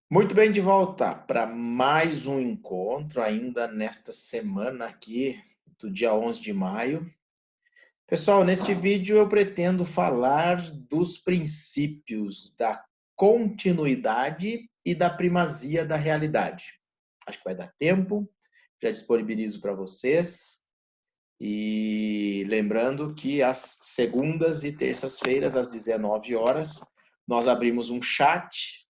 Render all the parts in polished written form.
Muito bem, de volta para mais um encontro, ainda nesta semana aqui, do dia 11 de maio. Pessoal, neste vídeo eu pretendo falar dos princípios da continuidade e da primazia da realidade. Acho que vai dar tempo, já disponibilizo para vocês. E lembrando que às segundas e terças-feiras, às 19 horas, nós abrimos um chat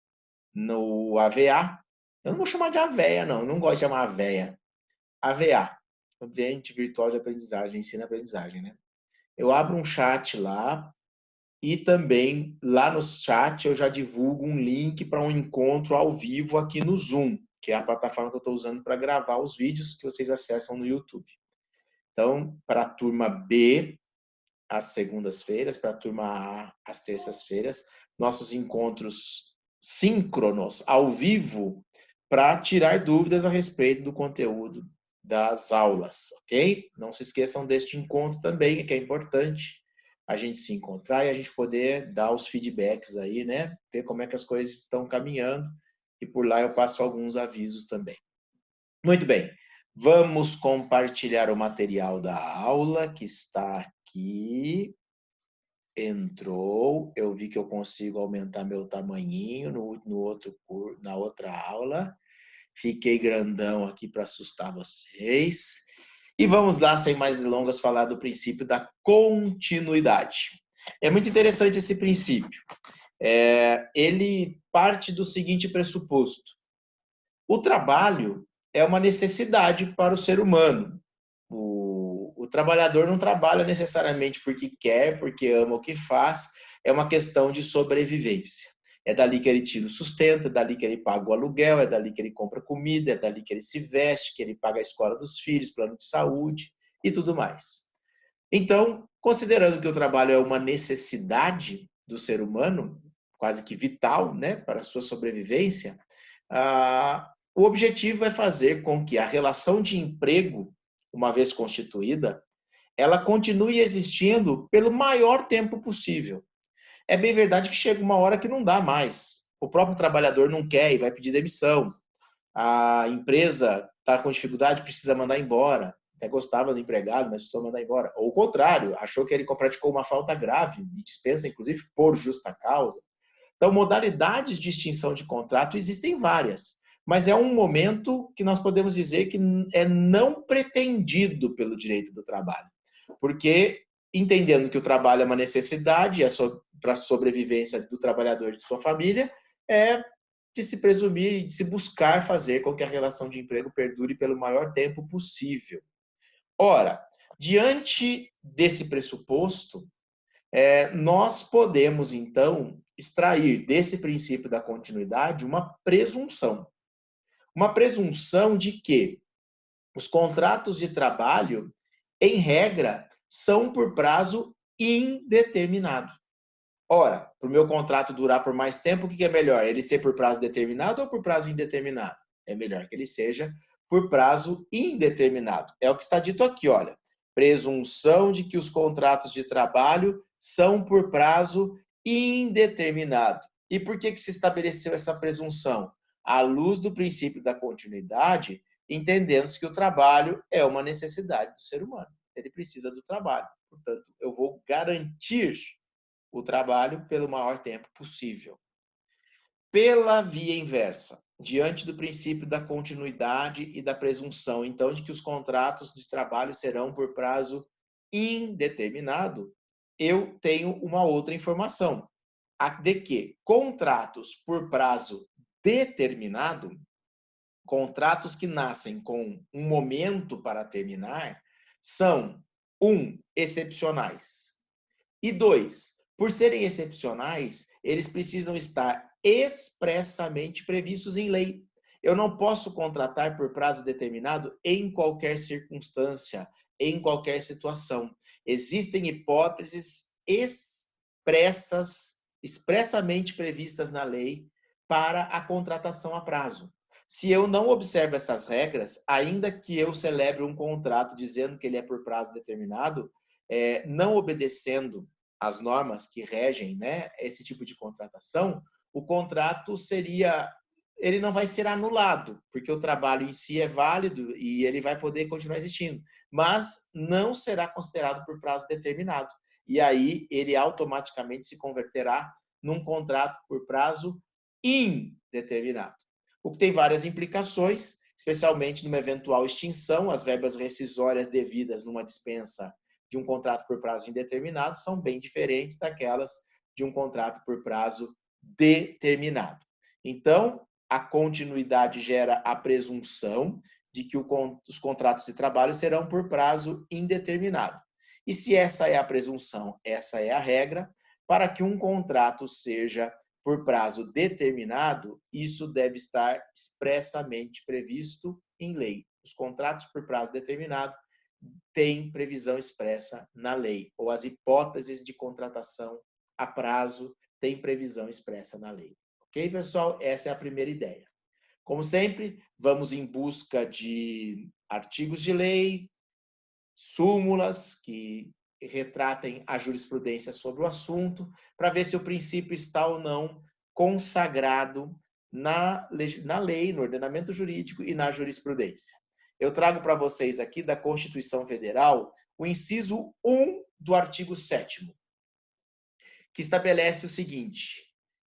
no AVA. Eu não vou chamar de AVEA, não. Eu não gosto de chamar AVEA. AVA. Ambiente Virtual de Aprendizagem, Ensino-Aprendizagem, né? Eu abro um chat lá e também lá no chat eu já divulgo um link para um encontro ao vivo aqui no Zoom, que é a plataforma que eu estou usando para gravar os vídeos que vocês acessam no YouTube. Então, para a turma B, às segundas-feiras, para a turma A, às terças-feiras, nossos encontros síncronos, ao vivo, para tirar dúvidas a respeito do conteúdo das aulas, ok? Não se esqueçam deste encontro também, que é importante a gente se encontrar e a gente poder dar os feedbacks aí, né? Ver como é que as coisas estão caminhando e por lá eu passo alguns avisos também. Muito bem, vamos compartilhar o material da aula que está aqui. Entrou, eu vi que eu consigo aumentar meu tamanhinho na outra aula. Fiquei grandão aqui para assustar vocês. E vamos lá, sem mais delongas, falar do princípio da continuidade. É muito interessante esse princípio. Ele parte do seguinte pressuposto: o trabalho é uma necessidade para o ser humano. O trabalhador não trabalha necessariamente porque quer, porque ama o que faz, é uma questão de sobrevivência. É dali que ele tira o sustento, é dali que ele paga o aluguel, é dali que ele compra comida, é dali que ele se veste, que ele paga a escola dos filhos, plano de saúde e tudo mais. Então, considerando que o trabalho é uma necessidade do ser humano, quase que vital, né, para a sua sobrevivência, o objetivo é fazer com que a relação de emprego, uma vez constituída, ela continue existindo pelo maior tempo possível. É bem verdade que chega uma hora que não dá mais. O próprio trabalhador não quer e vai pedir demissão. A empresa está com dificuldade, precisa mandar embora. Até gostava do empregado, mas precisa mandar embora. Ou o contrário, achou que ele praticou uma falta grave e dispensa, inclusive, por justa causa. Então, modalidades de extinção de contrato existem várias, mas é um momento que nós podemos dizer que é não pretendido pelo direito do trabalho, porque entendendo que o trabalho é uma necessidade, é para a sobrevivência do trabalhador e de sua família, é de se presumir e de se buscar fazer com que a relação de emprego perdure pelo maior tempo possível. Ora, diante desse pressuposto, nós podemos, então, extrair desse princípio da continuidade uma presunção. Uma presunção de que os contratos de trabalho, em regra, são por prazo indeterminado. Ora, para o meu contrato durar por mais tempo, o que é melhor? Ele ser por prazo determinado ou por prazo indeterminado? É melhor que ele seja por prazo indeterminado. É o que está dito aqui, olha. Presunção de que os contratos de trabalho são por prazo indeterminado. E por que se estabeleceu essa presunção? À luz do princípio da continuidade, entendendo-se que o trabalho é uma necessidade do ser humano. Ele precisa do trabalho. Portanto, eu vou garantir o trabalho pelo maior tempo possível. Pela via inversa, diante do princípio da continuidade e da presunção, então, de que os contratos de trabalho serão por prazo indeterminado, eu tenho uma outra informação, a de que contratos por prazo determinado, contratos que nascem com um momento para terminar, são, excepcionais. E dois, por serem excepcionais, eles precisam estar expressamente previstos em lei. Eu não posso contratar por prazo determinado em qualquer circunstância, em qualquer situação. Existem hipóteses expressamente previstas na lei para a contratação a prazo. Se eu não observo essas regras, ainda que eu celebre um contrato dizendo que ele é por prazo determinado, não obedecendo as normas que regem, né, esse tipo de contratação, o contrato seria ele não vai ser anulado, porque o trabalho em si é válido e ele vai poder continuar existindo, mas não será considerado por prazo determinado. E aí ele automaticamente se converterá num contrato por prazo indeterminado. O que tem várias implicações, especialmente numa eventual extinção, as verbas rescisórias devidas numa dispensa de um contrato por prazo indeterminado são bem diferentes daquelas de um contrato por prazo determinado. Então, a continuidade gera a presunção de que os contratos de trabalho serão por prazo indeterminado. E se essa é a presunção, essa é a regra, para que um contrato seja por prazo determinado, isso deve estar expressamente previsto em lei. Os contratos por prazo determinado têm previsão expressa na lei, ou as hipóteses de contratação a prazo têm previsão expressa na lei. Ok, pessoal? Essa é a primeira ideia. Como sempre, vamos em busca de artigos de lei, súmulas que retratem a jurisprudência sobre o assunto, para ver se o princípio está ou não consagrado na lei, no ordenamento jurídico e na jurisprudência. Eu trago para vocês aqui da Constituição Federal o inciso 1 do artigo 7º, que estabelece o seguinte,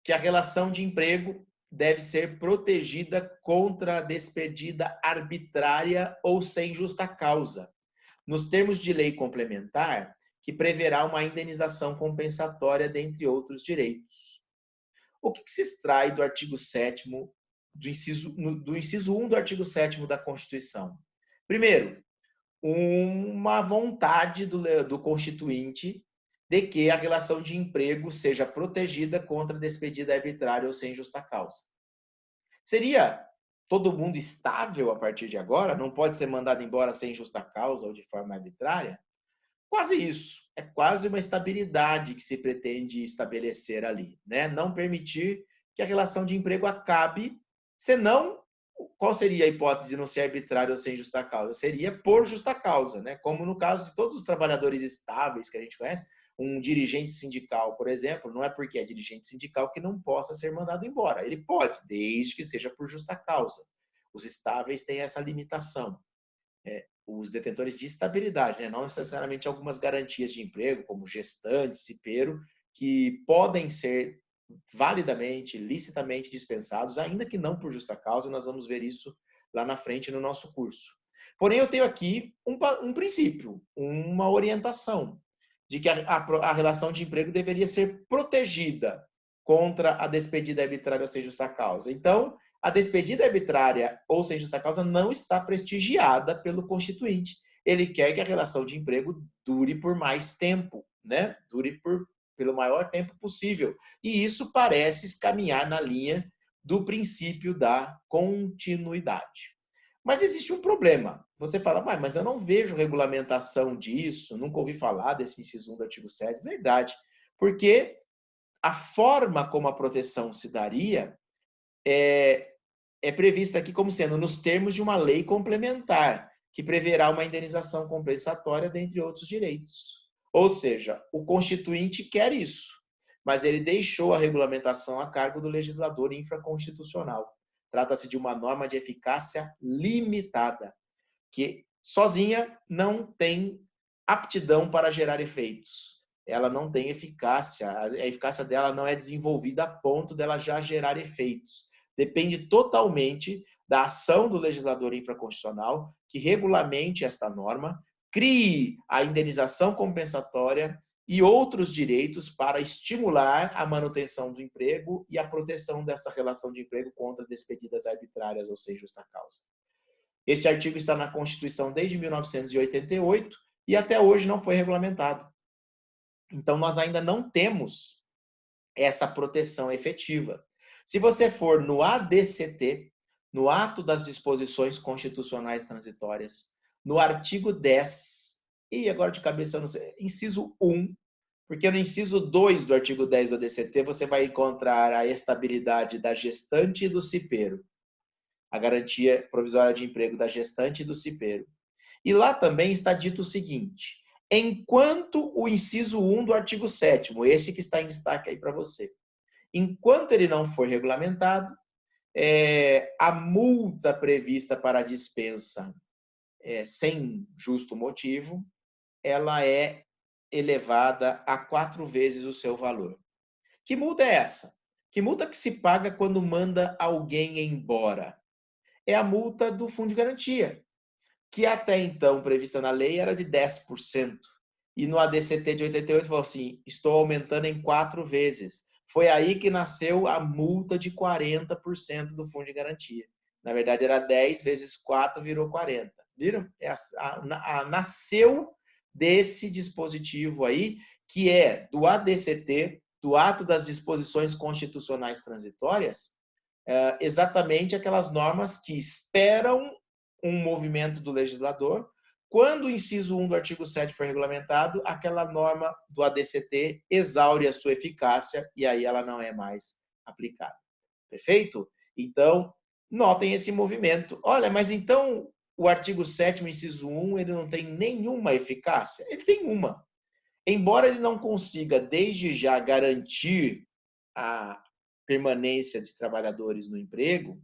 que a relação de emprego deve ser protegida contra a despedida arbitrária ou sem justa causa, nos termos de lei complementar, que preverá uma indenização compensatória, dentre outros direitos. O que se extrai do artigo 7º, do inciso 1 do artigo 7º da Constituição? Primeiro, uma vontade do Constituinte de que a relação de emprego seja protegida contra despedida arbitrária ou sem justa causa. Seria todo mundo estável a partir de agora? Não pode ser mandado embora sem justa causa ou de forma arbitrária? Quase isso. É quase uma estabilidade que se pretende estabelecer ali, né? Não permitir que a relação de emprego acabe, senão, qual seria a hipótese de não ser arbitrário ou sem justa causa? Seria por justa causa, né? Como no caso de todos os trabalhadores estáveis que a gente conhece, um dirigente sindical, por exemplo, não é porque é dirigente sindical que não possa ser mandado embora. Ele pode, desde que seja por justa causa. Os estáveis têm essa limitação. Os detentores de estabilidade, né? Não necessariamente algumas garantias de emprego, como gestante, cipeiro, que podem ser validamente, licitamente dispensados, ainda que não por justa causa. Nós vamos ver isso lá na frente no nosso curso. Porém, eu tenho aqui um princípio, uma orientação, de que a relação de emprego deveria ser protegida contra a despedida arbitrária ou sem justa causa. Então, a despedida arbitrária ou sem justa causa não está prestigiada pelo Constituinte. Ele quer que a relação de emprego dure por mais tempo, né? Dure pelo maior tempo possível. E isso parece caminhar na linha do princípio da continuidade. Mas existe um problema. Você fala, mas eu não vejo regulamentação disso, nunca ouvi falar desse inciso 1 do artigo 7º. Verdade, porque a forma como a proteção se daria é prevista aqui como sendo nos termos de uma lei complementar, que preverá uma indenização compensatória, dentre outros direitos. Ou seja, o Constituinte quer isso, mas ele deixou a regulamentação a cargo do legislador infraconstitucional. Trata-se de uma norma de eficácia limitada, que sozinha não tem aptidão para gerar efeitos. Ela não tem eficácia, a eficácia dela não é desenvolvida a ponto dela já gerar efeitos. Depende totalmente da ação do legislador infraconstitucional que regulamente esta norma, crie a indenização compensatória e outros direitos para estimular a manutenção do emprego e a proteção dessa relação de emprego contra despedidas arbitrárias ou sem justa causa. Este artigo está na Constituição desde 1988 e até hoje não foi regulamentado. Então, nós ainda não temos essa proteção efetiva. Se você for no ADCT, no Ato das Disposições Constitucionais Transitórias, no artigo 10, e agora de cabeça eu não sei, inciso 1, porque no inciso 2 do artigo 10 do ADCT você vai encontrar a estabilidade da gestante e do cipeiro, a garantia provisória de emprego da gestante e do cipeiro. E lá também está dito o seguinte, enquanto o inciso 1 do artigo 7º, esse que está em destaque aí para você, enquanto ele não for regulamentado, A multa prevista para a dispensa sem justo motivo, ela é elevada a 4 vezes o seu valor. Que multa é essa? Que multa que se paga quando manda alguém embora? É a multa do fundo de garantia, que até então, prevista na lei, era de 10%. E no ADCT de 88 falou assim, estou aumentando em 4 vezes. Foi aí que nasceu a multa de 40% do fundo de garantia. Na verdade, era 10 vezes 4, virou 40. Viram? Nasceu desse dispositivo aí, que é do ADCT, do Ato das Disposições Constitucionais Transitórias, exatamente aquelas normas que esperam um movimento do legislador. Quando o inciso 1 do artigo 7 for regulamentado, aquela norma do ADCT exaure a sua eficácia e aí ela não é mais aplicada. Perfeito? Então, notem esse movimento. Olha, mas então o artigo 7º, inciso 1, ele não tem nenhuma eficácia? Ele tem uma. Embora ele não consiga, desde já, garantir a permanência de trabalhadores no emprego,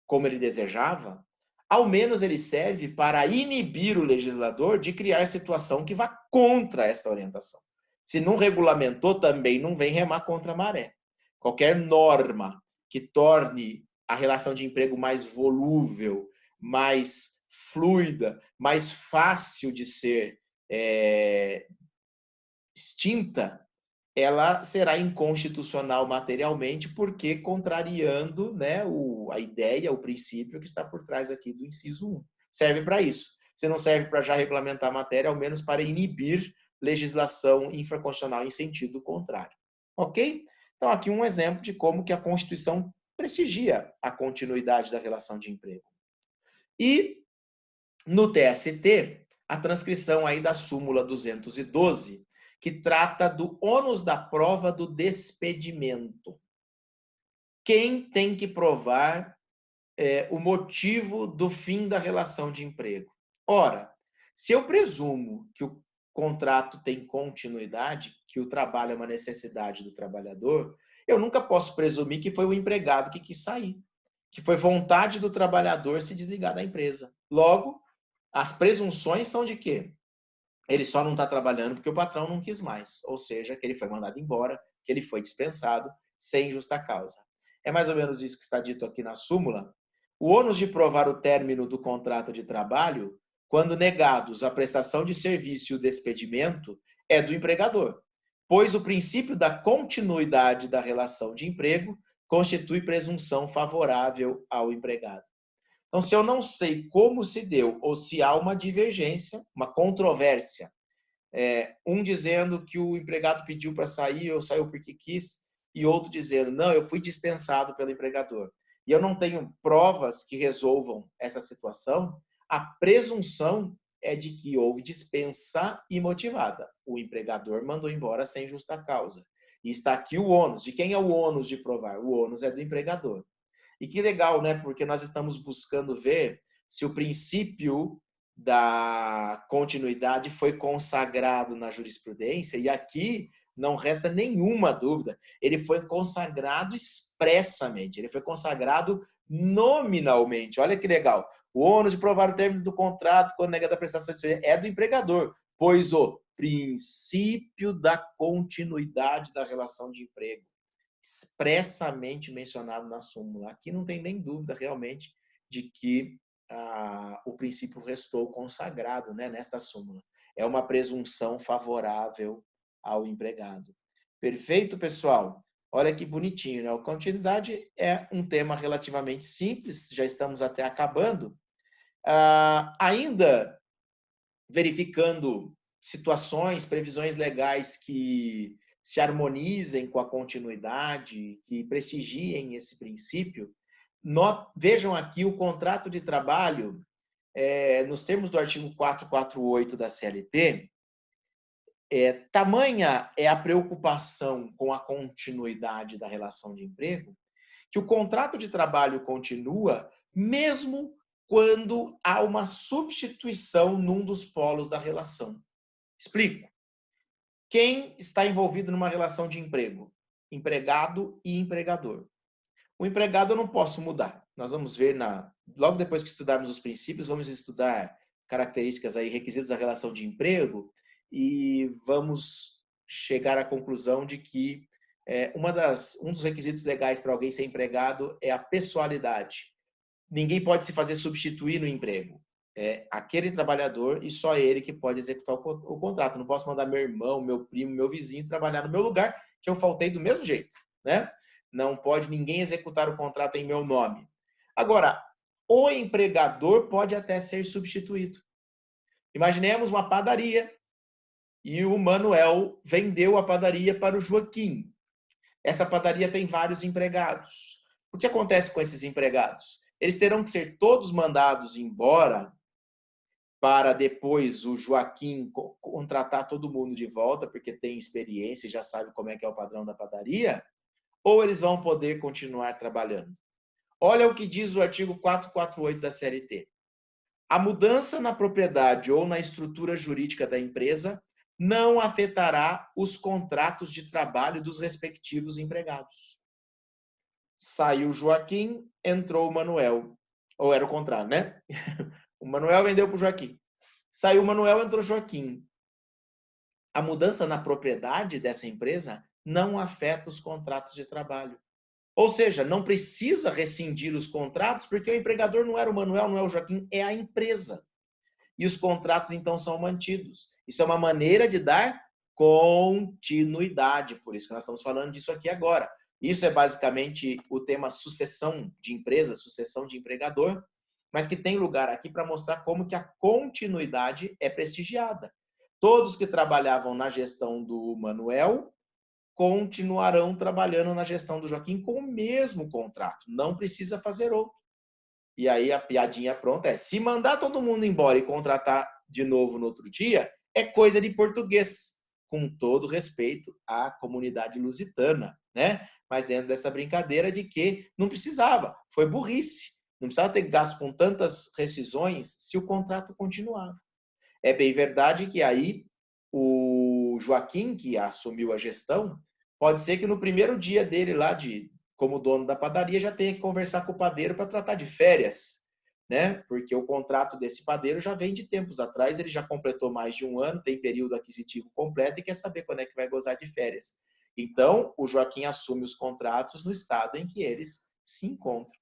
como ele desejava, ao menos ele serve para inibir o legislador de criar situação que vá contra essa orientação. Se não regulamentou, também não vem remar contra a maré. Qualquer norma que torne a relação de emprego mais volúvel, mais fluida, mais fácil de ser extinta, ela será inconstitucional materialmente, porque contrariando, né, a ideia, o princípio que está por trás aqui do inciso 1. Serve para isso. Se não serve para já regulamentar a matéria, ao menos para inibir legislação infraconstitucional em sentido contrário. Ok? Então, aqui um exemplo de como que a Constituição prestigia a continuidade da relação de emprego. E, no TST, a transcrição aí da súmula 212, que trata do ônus da prova do despedimento. Quem tem que provar o motivo do fim da relação de emprego? Ora, se eu presumo que o contrato tem continuidade, que o trabalho é uma necessidade do trabalhador, eu nunca posso presumir que foi o empregado que quis sair, que foi vontade do trabalhador se desligar da empresa. Logo, as presunções são de quê? Ele só não está trabalhando porque o patrão não quis mais, ou seja, que ele foi mandado embora, que ele foi dispensado sem justa causa. É mais ou menos isso que está dito aqui na súmula. O ônus de provar o término do contrato de trabalho, quando negados a prestação de serviço e o despedimento, é do empregador, pois o princípio da continuidade da relação de emprego constitui presunção favorável ao empregado. Então, se eu não sei como se deu ou se há uma divergência, uma controvérsia, um dizendo que o empregado pediu para sair ou saiu porque quis, e outro dizendo, não, eu fui dispensado pelo empregador, e eu não tenho provas que resolvam essa situação, a presunção é de que houve dispensa imotivada. O empregador mandou embora sem justa causa. E está aqui o ônus. De quem é o ônus de provar? O ônus é do empregador. E que legal, né? Porque nós estamos buscando ver se o princípio da continuidade foi consagrado na jurisprudência, e aqui não resta nenhuma dúvida, ele foi consagrado expressamente, ele foi consagrado nominalmente. Olha que legal. O ônus de provar o término do contrato quando negada a prestação de serviço é do empregador, pois o princípio da continuidade da relação de emprego expressamente mencionado na súmula. Aqui não tem nem dúvida realmente de que o princípio restou consagrado, né, nesta súmula. É uma presunção favorável ao empregado. Perfeito, pessoal? Olha que bonitinho, né? A continuidade é um tema relativamente simples, já estamos até acabando. Ainda verificando situações, previsões legais que se harmonizem com a continuidade, que prestigiem esse princípio. Vejam aqui o contrato de trabalho, nos termos do artigo 448 da CLT, tamanha é a preocupação com a continuidade da relação de emprego, que o contrato de trabalho continua mesmo quando há uma substituição num dos polos da relação. Explico. Quem está envolvido numa relação de emprego? Empregado e empregador. O empregado eu não posso mudar. Nós vamos ver logo depois que estudarmos os princípios, vamos estudar características aí, requisitos da relação de emprego e vamos chegar à conclusão de que um dos requisitos legais para alguém ser empregado é a pessoalidade. Ninguém pode se fazer substituir no emprego. É aquele trabalhador e só ele que pode executar o contrato. Não posso mandar meu irmão, meu primo, meu vizinho trabalhar no meu lugar, que eu faltei do mesmo jeito, né? Não pode ninguém executar o contrato em meu nome. Agora, o empregador pode até ser substituído. Imaginemos uma padaria e o Manuel vendeu a padaria para o Joaquim. Essa padaria tem vários empregados. O que acontece com esses empregados? Eles terão que ser todos mandados embora para depois o Joaquim contratar todo mundo de volta, porque tem experiência e já sabe como é que é o padrão da padaria, ou eles vão poder continuar trabalhando? Olha o que diz o artigo 448 da CLT. A mudança na propriedade ou na estrutura jurídica da empresa não afetará os contratos de trabalho dos respectivos empregados. Saiu o Joaquim, entrou o Manuel. Ou era o contrário, né? O Manuel vendeu para o Joaquim. Saiu o Manuel, entrou o Joaquim. A mudança na propriedade dessa empresa não afeta os contratos de trabalho. Ou seja, não precisa rescindir os contratos, porque o empregador não era o Manuel, não é o Joaquim, é a empresa. E os contratos, então, são mantidos. Isso é uma maneira de dar continuidade, por isso que nós estamos falando disso aqui agora. Isso é basicamente o tema sucessão de empresa, sucessão de empregador, mas que tem lugar aqui para mostrar como que a continuidade é prestigiada. Todos que trabalhavam na gestão do Manuel continuarão trabalhando na gestão do Joaquim com o mesmo contrato, não precisa fazer outro. E aí a piadinha pronta é, se mandar todo mundo embora e contratar de novo no outro dia, é coisa de português, com todo respeito à comunidade lusitana, né? Mas dentro dessa brincadeira de que não precisava, foi burrice. Não precisava ter gasto com tantas rescisões se o contrato continuava. É bem verdade que aí o Joaquim, que assumiu a gestão, pode ser que no primeiro dia dele lá como dono da padaria já tenha que conversar com o padeiro para tratar de férias, né? Porque o contrato desse padeiro já vem de tempos atrás, ele já completou mais de um ano, tem período aquisitivo completo e quer saber quando é que vai gozar de férias. Então, o Joaquim assume os contratos no estado em que eles se encontram.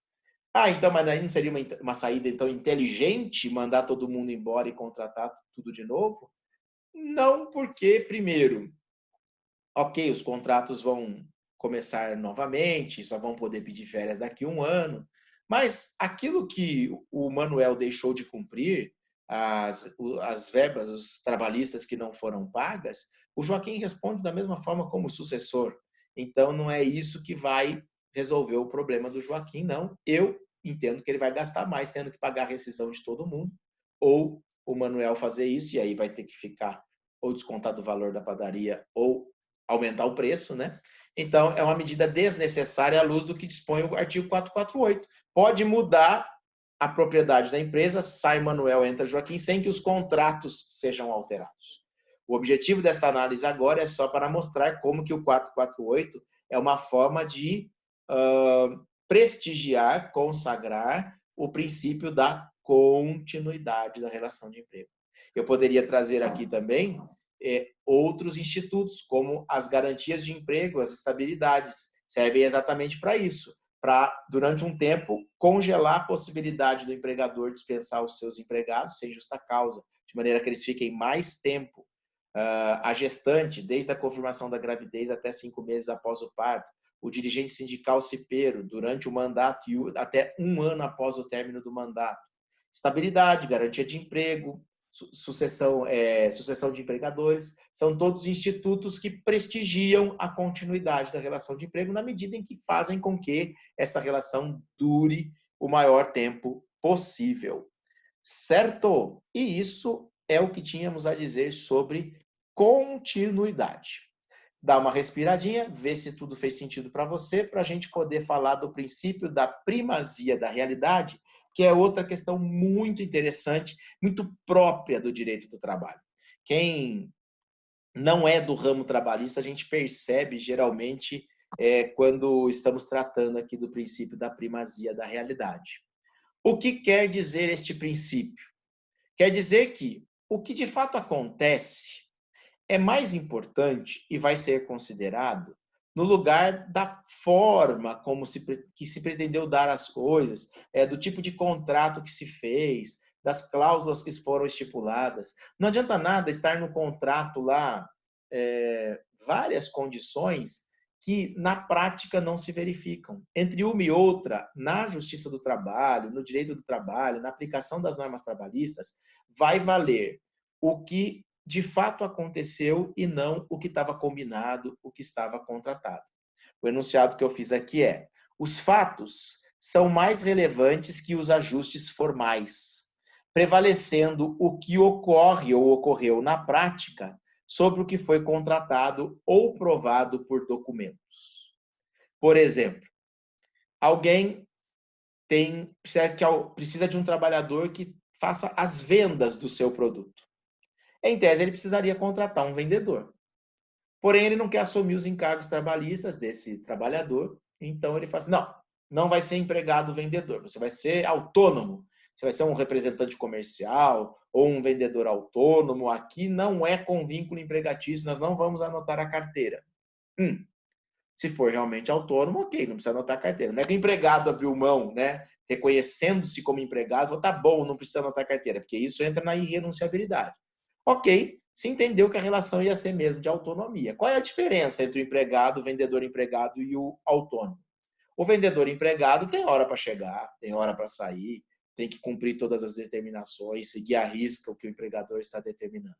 Ah, então, mas aí não seria uma saída então inteligente mandar todo mundo embora e contratar tudo de novo? Não, porque, primeiro, ok, os contratos vão começar novamente, só vão poder pedir férias daqui a um ano, mas aquilo que o Manuel deixou de cumprir, as verbas, os trabalhistas que não foram pagas, o Joaquim responde da mesma forma como sucessor. Então, não é isso que vai resolver o problema do Joaquim, não. Eu entendo que ele vai gastar mais tendo que pagar a rescisão de todo mundo, ou o Manuel fazer isso, e aí vai ter que ficar ou descontar do valor da padaria, ou aumentar o preço, né? Então, é uma medida desnecessária à luz do que dispõe o artigo 448. Pode mudar a propriedade da empresa, sai Manuel, entra Joaquim, sem que os contratos sejam alterados. O objetivo desta análise agora é só para mostrar como que o 448 é uma forma de prestigiar, consagrar o princípio da continuidade da relação de emprego. Eu poderia trazer aqui também outros institutos, como as garantias de emprego, as estabilidades, servem exatamente para isso, para, durante um tempo, congelar a possibilidade do empregador dispensar os seus empregados sem justa causa, de maneira que eles fiquem mais tempo. A gestante, desde a confirmação da gravidez até 5 meses após o parto, o dirigente sindical cipeiro, durante o mandato e até um ano após o término do mandato. Estabilidade, garantia de emprego, sucessão de empregadores, são todos institutos que prestigiam a continuidade da relação de emprego na medida em que fazem com que essa relação dure o maior tempo possível. Certo? E isso é o que tínhamos a dizer sobre continuidade. Dá uma respiradinha, vê se tudo fez sentido para você, para a gente poder falar do princípio da primazia da realidade, que é outra questão muito interessante, muito própria do direito do trabalho. Quem não é do ramo trabalhista, a gente percebe geralmente quando estamos tratando aqui do princípio da primazia da realidade. O que quer dizer este princípio? Quer dizer que o que de fato acontece é mais importante e vai ser considerado no lugar da forma como que se pretendeu dar as coisas, do tipo de contrato que se fez, das cláusulas que foram estipuladas. Não adianta nada estar no contrato lá várias condições que na prática não se verificam. Entre uma e outra, na justiça do trabalho, no direito do trabalho, na aplicação das normas trabalhistas, vai valer o que de fato aconteceu e não o que estava combinado, o que estava contratado. O enunciado que eu fiz aqui é: os fatos são mais relevantes que os ajustes formais, prevalecendo o que ocorre ou ocorreu na prática sobre o que foi contratado ou provado por documentos. Por exemplo, alguém precisa de um trabalhador que faça as vendas do seu produto. Em tese, ele precisaria contratar um vendedor. Porém, ele não quer assumir os encargos trabalhistas desse trabalhador, então ele fala assim, não vai ser empregado vendedor, você vai ser autônomo, você vai ser um representante comercial ou um vendedor autônomo, aqui não é com vínculo empregatício, nós não vamos anotar a carteira. Se for realmente autônomo, ok, não precisa anotar a carteira. Não é que o empregado abriu mão, né, reconhecendo-se como empregado, falou, tá bom, não precisa anotar a carteira, porque isso entra na irrenunciabilidade. Ok, se entendeu que a relação ia ser mesmo de autonomia. Qual é a diferença entre o empregado, o vendedor empregado e o autônomo? O vendedor empregado tem hora para chegar, tem hora para sair, tem que cumprir todas as determinações, seguir à risca o que o empregador está determinando.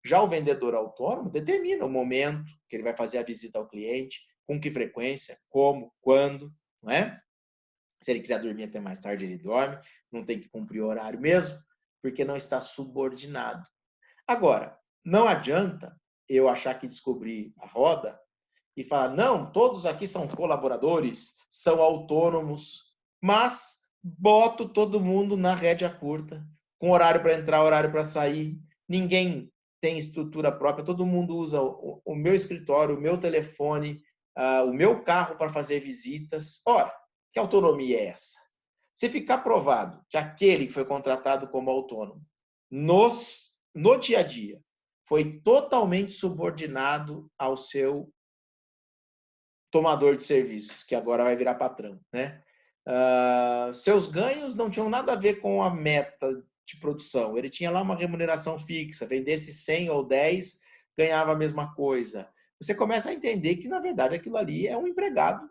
Já o vendedor autônomo determina o momento que ele vai fazer a visita ao cliente, com que frequência, como, quando, não é? Se ele quiser dormir até mais tarde, ele dorme, não tem que cumprir o horário mesmo, porque não está subordinado. Agora, não adianta eu achar que descobri a roda e falar, não, todos aqui são colaboradores, são autônomos, mas boto todo mundo na rédea curta, com horário para entrar, horário para sair, ninguém tem estrutura própria, todo mundo usa o meu escritório, o meu telefone, o meu carro para fazer visitas. Ora, que autonomia é essa? Se ficar provado que aquele que foi contratado como autônomo no dia a dia foi totalmente subordinado ao seu tomador de serviços, que agora vai virar patrão, né? Seus ganhos não tinham nada a ver com a meta de produção. Ele tinha lá uma remuneração fixa, vendesse 100 ou 10, ganhava a mesma coisa. Você começa a entender que, na verdade, aquilo ali é um empregado,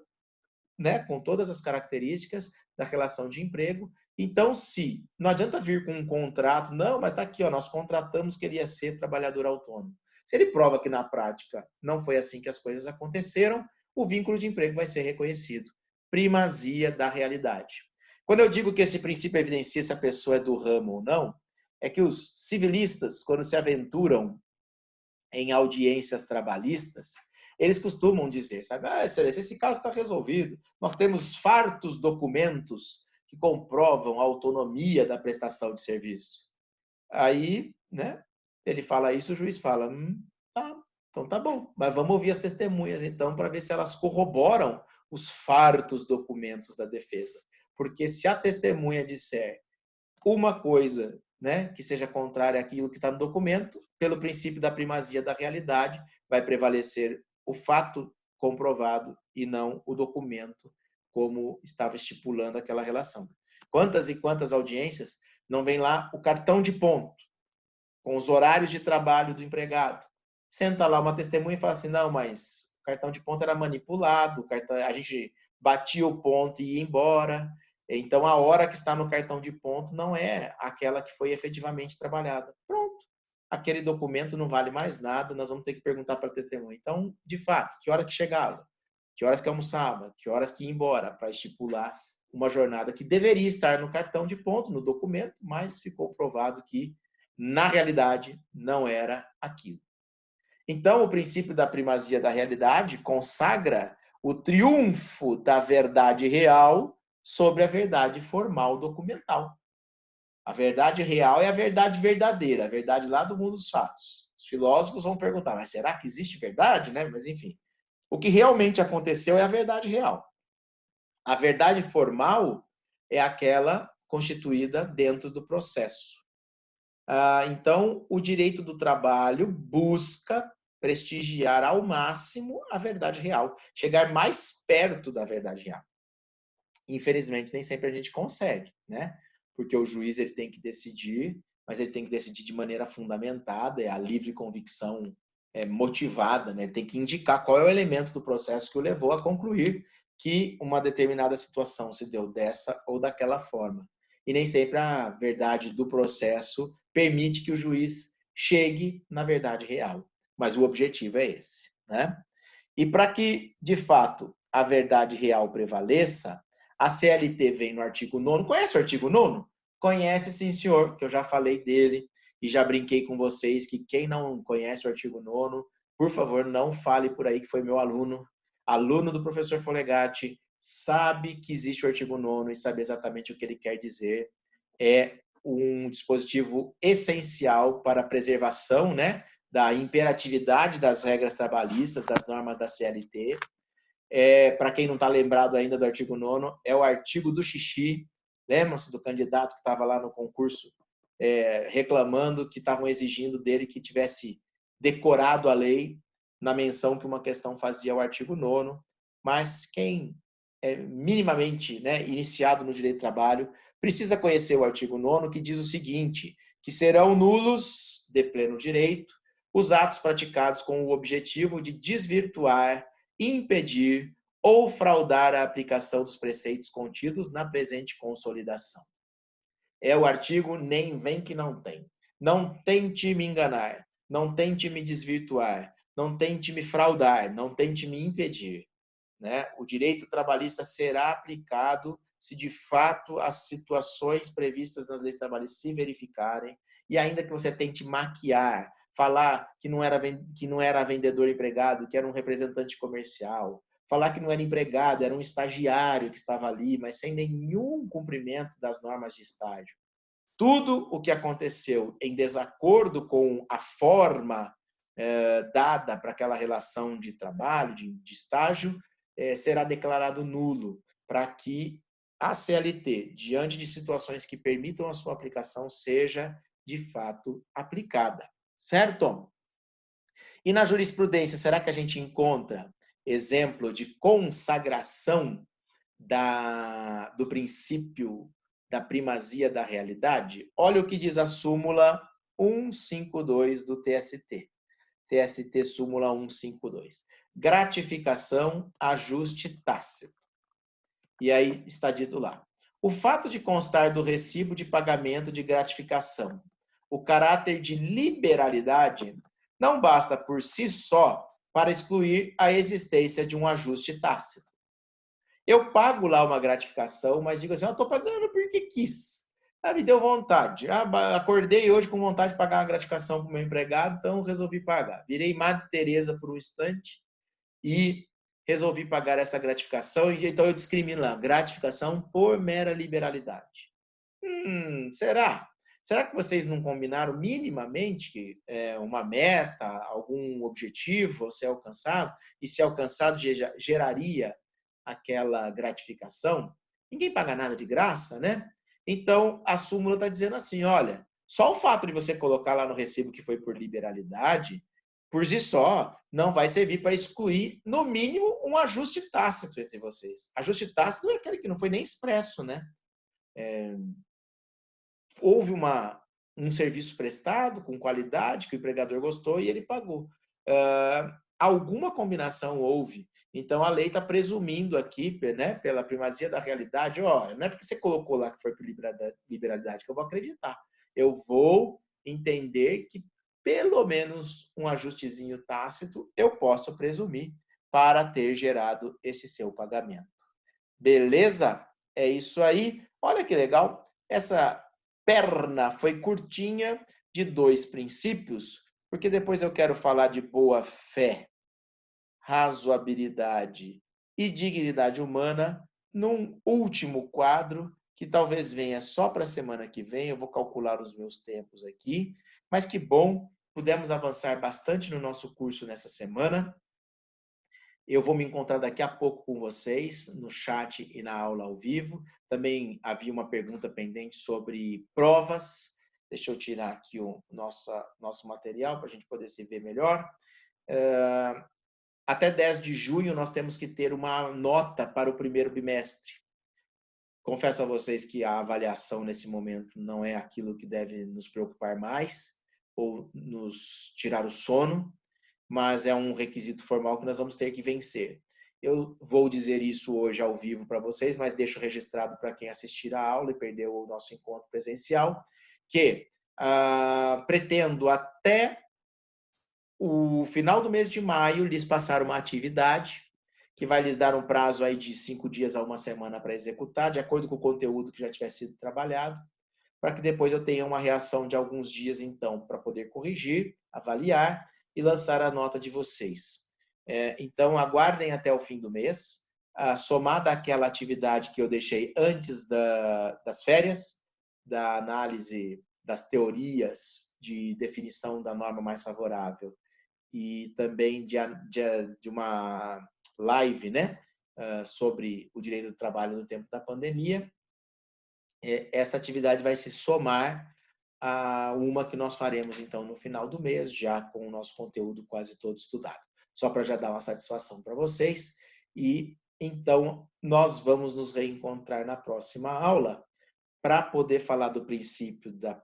né? Com todas as características da relação de emprego. Então, se não adianta vir com um contrato, não, mas está aqui, ó, nós contratamos que ele ia ser trabalhador autônomo. Se ele prova que na prática não foi assim que as coisas aconteceram, o vínculo de emprego vai ser reconhecido. Primazia da realidade. Quando eu digo que esse princípio evidencia se a pessoa é do ramo ou não, é que os civilistas, quando se aventuram em audiências trabalhistas, eles costumam dizer, sabe, excelência, esse caso está resolvido. Nós temos fartos documentos que comprovam a autonomia da prestação de serviço. Aí, né, ele fala isso, o juiz fala, tá, então tá bom, mas vamos ouvir as testemunhas então para ver se elas corroboram os fartos documentos da defesa. Porque se a testemunha disser uma coisa, né, que seja contrária àquilo que está no documento, pelo princípio da primazia da realidade, vai prevalecer o fato comprovado e não o documento, como estava estipulando aquela relação. Quantas e quantas audiências não vem lá o cartão de ponto, com os horários de trabalho do empregado? Senta lá uma testemunha e fala assim, não, mas o cartão de ponto era manipulado, a gente batia o ponto e ia embora. Então, a hora que está no cartão de ponto não é aquela que foi efetivamente trabalhada. Pronto. Aquele documento não vale mais nada, nós vamos ter que perguntar para a testemunha. Então, de fato, que hora que chegava? Que horas que almoçava? Que horas que ia embora? Para estipular uma jornada que deveria estar no cartão de ponto, no documento, mas ficou provado que, na realidade, não era aquilo. Então, o princípio da primazia da realidade consagra o triunfo da verdade real sobre a verdade formal documental. A verdade real é a verdade verdadeira, a verdade lá do mundo dos fatos. Os filósofos vão perguntar, mas será que existe verdade? Né? Mas, enfim, O que realmente aconteceu é a verdade real. A verdade formal é aquela constituída dentro do processo. Então, o direito do trabalho busca prestigiar ao máximo a verdade real, chegar mais perto da verdade real. Infelizmente, nem sempre a gente consegue, né? Porque o juiz ele tem que decidir, mas ele tem que decidir de maneira fundamentada, é a livre convicção motivada, né? Ele tem que indicar qual é o elemento do processo que o levou a concluir que uma determinada situação se deu dessa ou daquela forma. E nem sempre a verdade do processo permite que o juiz chegue na verdade real. Mas o objetivo é esse, né? E para que, de fato, a verdade real prevaleça, a CLT vem no artigo 9º. Conhece o artigo 9º? Conhece, sim, senhor, que eu já falei dele e já brinquei com vocês que quem não conhece o artigo 9º, por favor, não fale por aí que foi meu aluno, aluno do professor Folegatti, sabe que existe o artigo 9º e sabe exatamente o que ele quer dizer. É um dispositivo essencial para a preservação, né, da imperatividade das regras trabalhistas, das normas da CLT. Para quem não está lembrado ainda do artigo 9º, é o artigo do xixi. Lembram-se do candidato que estava lá no concurso reclamando que estavam exigindo dele que tivesse decorado a lei na menção que uma questão fazia ao artigo 9º, mas quem é minimamente, né, iniciado no direito do trabalho precisa conhecer o artigo 9º, que diz o seguinte, que serão nulos, de pleno direito, os atos praticados com o objetivo de desvirtuar, impedir ou fraudar a aplicação dos preceitos contidos na presente consolidação. É o artigo nem vem que não tem. Não tente me enganar, não tente me desvirtuar, não tente me fraudar, não tente me impedir. Né? O direito trabalhista será aplicado se de fato as situações previstas nas leis trabalhistas se verificarem, e ainda que você tente maquiar, falar que não era vendedor empregado, que era um representante comercial, falar que não era empregado, era um estagiário que estava ali, mas sem nenhum cumprimento das normas de estágio. Tudo o que aconteceu em desacordo com a forma dada para aquela relação de trabalho, de estágio, será declarado nulo, para que a CLT, diante de situações que permitam a sua aplicação, seja de fato aplicada. Certo? E na jurisprudência, será que a gente encontra exemplo de consagração do princípio da primazia da realidade? Olha o que diz a súmula 152 do TST. TST súmula 152. Gratificação, ajuste tácito. E aí está dito lá. O fato de constar do recibo de pagamento de gratificação o caráter de liberalidade não basta por si só para excluir a existência de um ajuste tácito. Eu pago lá uma gratificação, mas digo assim, eu estou pagando porque quis. Me deu vontade. Acordei hoje com vontade de pagar uma gratificação para o meu empregado, então resolvi pagar. Virei Madre Teresa por um instante e resolvi pagar essa gratificação. Então eu discrimino lá, gratificação por mera liberalidade. Será? Será que vocês não combinaram minimamente uma meta, algum objetivo a ser alcançado? E se alcançado, geraria aquela gratificação? Ninguém paga nada de graça, né? Então, a súmula está dizendo assim, olha, só o fato de você colocar lá no recibo que foi por liberalidade, por si só, não vai servir para excluir, no mínimo, um ajuste tácito entre vocês. Ajuste tácito é aquele que não foi nem expresso, né? Houve um serviço prestado com qualidade, que o empregador gostou e ele pagou. Alguma combinação houve. Então, a lei está presumindo aqui, né, pela primazia da realidade, não é porque você colocou lá que foi por liberalidade que eu vou acreditar. Eu vou entender que pelo menos um ajustezinho tácito eu posso presumir para ter gerado esse seu pagamento. Beleza? É isso aí. Olha que legal. Essa perna foi curtinha de 2 princípios, porque depois eu quero falar de boa fé, razoabilidade e dignidade humana num último quadro que talvez venha só para a semana que vem. Eu vou calcular os meus tempos aqui, mas que bom, pudemos avançar bastante no nosso curso nessa semana. Eu vou me encontrar daqui a pouco com vocês, no chat e na aula ao vivo. Também havia uma pergunta pendente sobre provas. Deixa eu tirar aqui o nosso material para a gente poder se ver melhor. Até 10 de junho, nós temos que ter uma nota para o primeiro bimestre. Confesso a vocês que a avaliação nesse momento não é aquilo que deve nos preocupar mais ou nos tirar o sono, mas é um requisito formal que nós vamos ter que vencer. Eu vou dizer isso hoje ao vivo para vocês, mas deixo registrado para quem assistir a aula e perdeu o nosso encontro presencial, que pretendo até o final do mês de maio lhes passar uma atividade que vai lhes dar um prazo aí de 5 dias a uma semana para executar, de acordo com o conteúdo que já tiver sido trabalhado, para que depois eu tenha uma reação de alguns dias, então, para poder corrigir, avaliar e lançar a nota de vocês. Então, aguardem até o fim do mês, somada àquela atividade que eu deixei antes das férias, da análise das teorias de definição da norma mais favorável e também de uma live, né, sobre o direito do trabalho no tempo da pandemia. Essa atividade vai se somar a uma que nós faremos, então, no final do mês, já com o nosso conteúdo quase todo estudado. Só para já dar uma satisfação para vocês. E, então, nós vamos nos reencontrar na próxima aula para poder falar do princípio da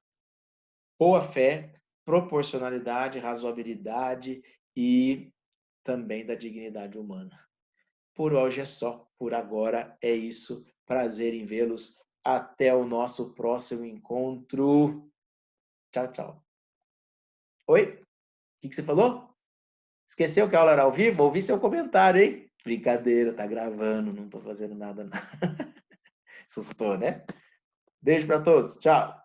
boa-fé, proporcionalidade, razoabilidade e também da dignidade humana. Por hoje é só, por agora é isso. Prazer em vê-los. Até o nosso próximo encontro. Tchau, tchau. Oi? O que você falou? Esqueceu que a aula era ao vivo? Ouvi seu comentário, hein? Brincadeira, tá gravando, não tô fazendo nada, não. Assustou, né? Beijo para todos. Tchau.